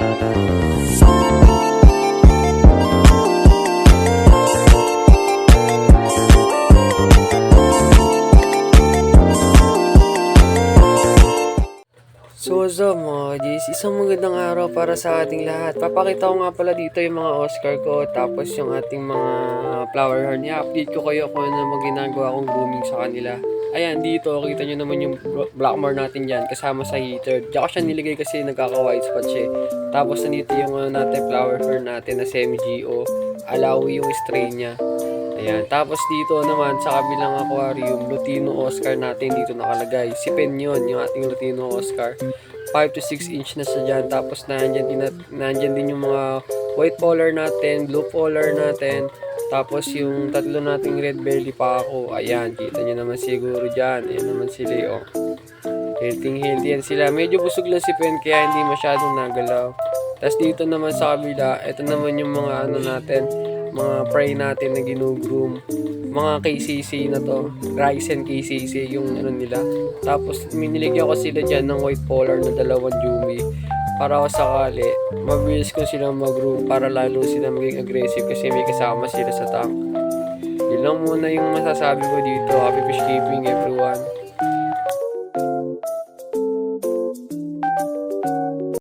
So what's up mga G's? Isang magandang araw para sa ating lahat. Papakita ko nga pala dito yung mga Oscar ko, tapos yung ating mga flower horn. I-update ko kayo kung ano mga ginagawa kong grooming sa kanila. Ayan, dito, kita nyo naman yung Blackmore natin dyan, kasama sa heater. Diyan ko siya niligay kasi nagkaka-white spot siya. Tapos nandito yung natin flower horn natin na semi-GO. Alawi yung strain niya. Ayan. Tapos dito naman sa kabilang aquarium, Lutino Oscar natin dito nakalagay. Si Pen yun, yung ating Lutino Oscar. 5 to 6 inch na siya dyan. Tapos nandyan din yung mga white polar natin, blue polar natin. Tapos yung tatlo nating red belly pa ako. Ayan, kita nyo naman siguro dyan. Ayan naman sila yung healthy yan sila. Medyo busog lang si Pen kaya hindi masyadong nagalaw. Tapos dito naman sa kabila, ito naman yung mga ano natin, mga prey natin na ginugroom, mga KCC na to, Ryzen KCC yung ano nila. Tapos miniligyan ko sila dyan ng white polar na dalawang Jumi para ako sakali mabilis ko silang mag-groom para lalo sila maging aggressive kasi may kasama sila sa tank. Yun lang muna yung masasabi ko dito. Happy fish keeping everyone.